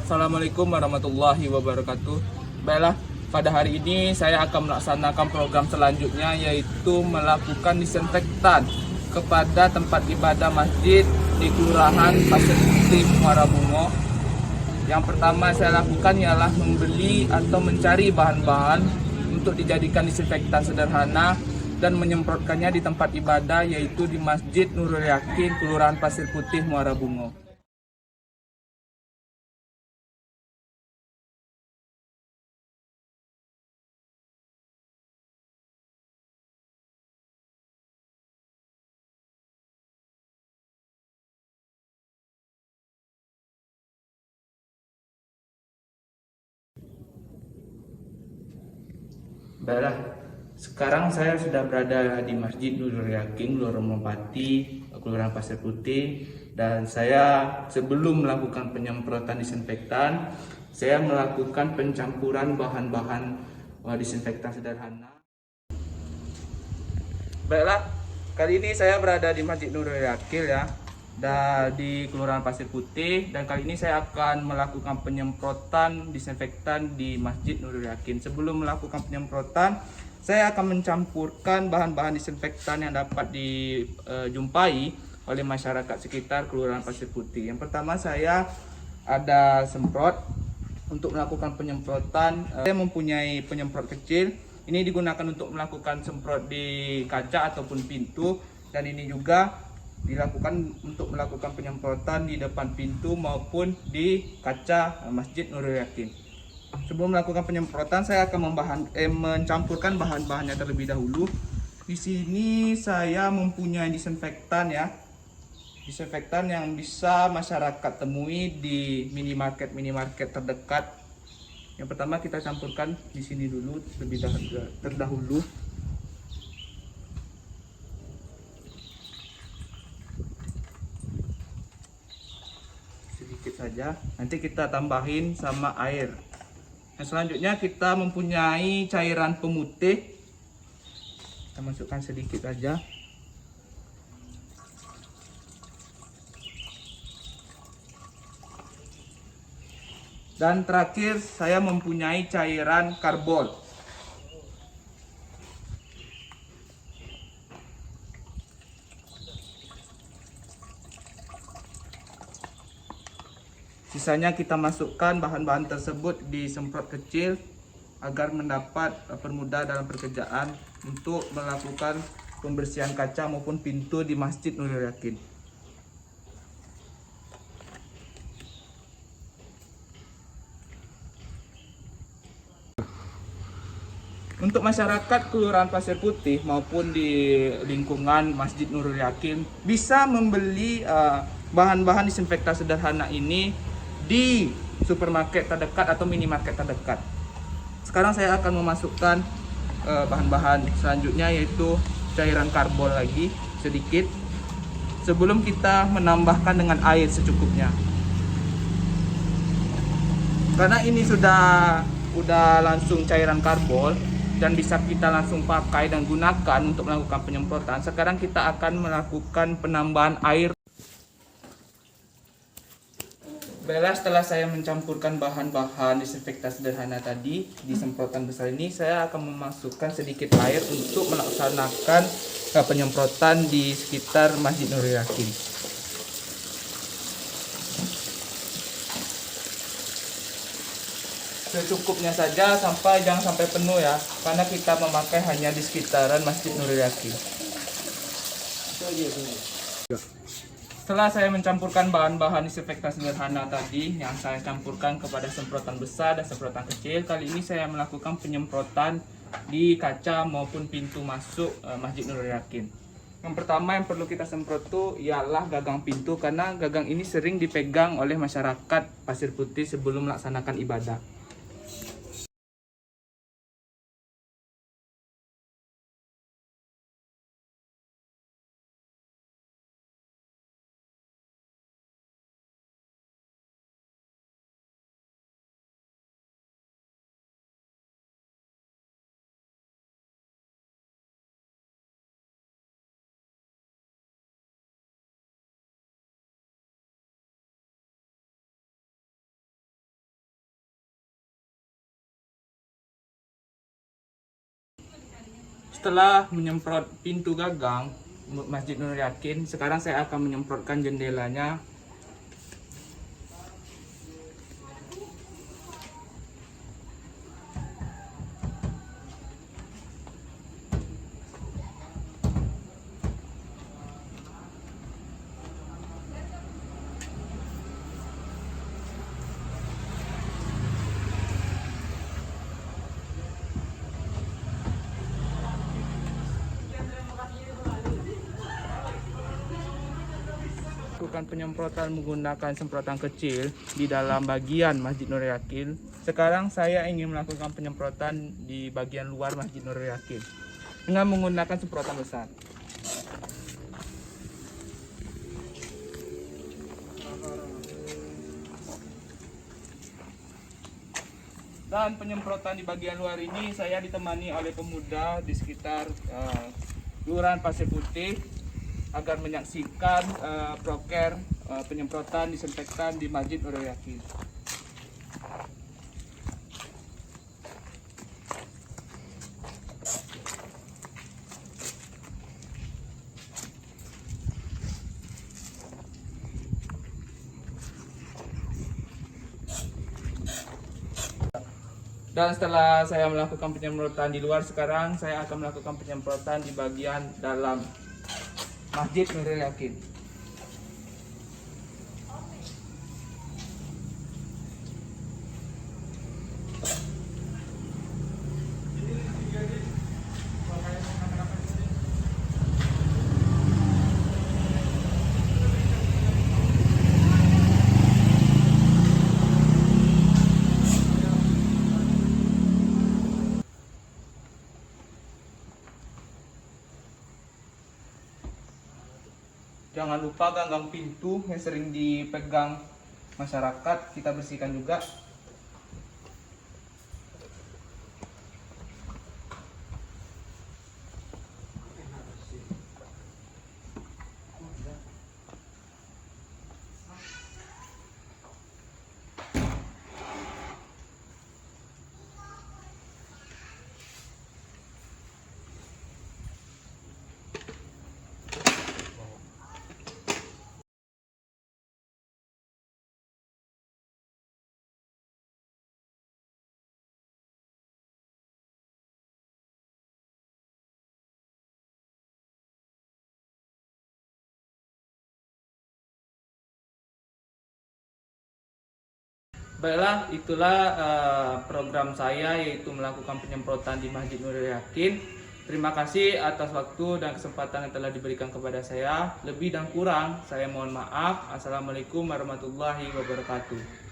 Assalamualaikum warahmatullahi wabarakatuh. Baiklah, pada hari ini saya akan melaksanakan program selanjutnya, yaitu melakukan disinfektan kepada tempat ibadah masjid di Kelurahan Pasir Putih, Muara Bungo. Yang pertama saya lakukan ialah membeli atau mencari bahan-bahan untuk dijadikan disinfektan sederhana dan menyemprotkannya di tempat ibadah, yaitu di Masjid Nurul Yakin, Kelurahan Pasir Putih, Muara Bungo. Baiklah, sekarang saya sudah berada di Masjid Nurul Yakin, Kelurahan Merpati, Kelurahan Pasir Putih, dan saya sebelum melakukan penyemprotan disinfektan, saya melakukan pencampuran bahan-bahan disinfektan sederhana. Baiklah, kali ini saya berada di Masjid Nurul Yakin ya, dan di Kelurahan Pasir Putih, dan kali ini saya akan melakukan penyemprotan disinfektan di Masjid Nurul Yakin. Sebelum melakukan penyemprotan, saya akan mencampurkan bahan-bahan disinfektan yang dapat dijumpai oleh masyarakat sekitar Kelurahan Pasir Putih. Yang pertama saya ada semprot. Untuk melakukan penyemprotan, saya mempunyai penyemprot kecil. Ini digunakan untuk melakukan semprot di kaca ataupun pintu, dan ini juga dilakukan untuk melakukan penyemprotan di depan pintu maupun di kaca Masjid Nurul Yakin. Sebelum melakukan penyemprotan, saya akan mencampurkan bahan-bahannya terlebih dahulu. Di sini saya mempunyai disinfektan ya. Disinfektan yang bisa masyarakat temui di minimarket terdekat. Yang pertama kita campurkan di sini dulu terdahulu. Sedikit saja. Nanti kita tambahin sama air. Nah, selanjutnya kita mempunyai cairan pemutih. Kita masukkan sedikit saja. Dan terakhir saya mempunyai cairan karbon. Sisanya kita masukkan bahan-bahan tersebut di semprot kecil agar mendapat permudah dalam pekerjaan untuk melakukan pembersihan kaca maupun pintu di Masjid Nurul Yakin. Untuk masyarakat Kelurahan Pasir Putih maupun di lingkungan Masjid Nurul Yakin bisa membeli bahan-bahan disinfektan sederhana ini di supermarket terdekat atau minimarket terdekat. Sekarang saya akan memasukkan bahan-bahan selanjutnya, yaitu cairan karbon lagi sedikit sebelum kita menambahkan dengan air secukupnya. Karena ini sudah langsung cairan karbon dan bisa kita langsung pakai dan gunakan untuk melakukan penyemprotan, sekarang kita akan melakukan penambahan air. Baiklah, setelah saya mencampurkan bahan-bahan disinfektan sederhana tadi di semprotan besar ini, saya akan memasukkan sedikit air untuk melaksanakan penyemprotan di sekitar Masjid Nurul Yakin. Secukupnya saja, jangan sampai penuh ya, karena kita memakai hanya di sekitaran Masjid Nurul Yakin. Setelah saya mencampurkan bahan-bahan disinfektan sederhana tadi yang saya campurkan kepada semprotan besar dan semprotan kecil, kali ini saya melakukan penyemprotan di kaca maupun pintu masuk Masjid Nurul Yakin. Yang pertama yang perlu kita semprot itu ialah gagang pintu, karena gagang ini sering dipegang oleh masyarakat Pasir Putih sebelum melaksanakan ibadah. setelah menyemprot pintu gagang Masjid Nurul Yakin, sekarang saya akan menyemprotkan jendelanya. Lakukan penyemprotan menggunakan semprotan kecil di dalam bagian Masjid Nurul Yakin. Sekarang saya ingin melakukan penyemprotan di bagian luar Masjid Nurul Yakin dengan menggunakan semprotan besar. Dan penyemprotan di bagian luar ini saya ditemani oleh pemuda di sekitar Kelurahan Pasir Putih agar menyaksikan proker penyemprotan disinfektan di Masjid Nurul Yakin. Dan setelah saya melakukan penyemprotan di luar, sekarang saya akan melakukan penyemprotan di bagian dalam Masjid Nurul Yakin. Jangan lupa ganggang pintu yang sering dipegang masyarakat, kita bersihkan juga. Baiklah, itulah program saya, yaitu melakukan penyemprotan di Masjid Nurul Yakin. Terima kasih atas waktu dan kesempatan yang telah diberikan kepada saya. Lebih dan kurang, saya mohon maaf. Assalamualaikum warahmatullahi wabarakatuh.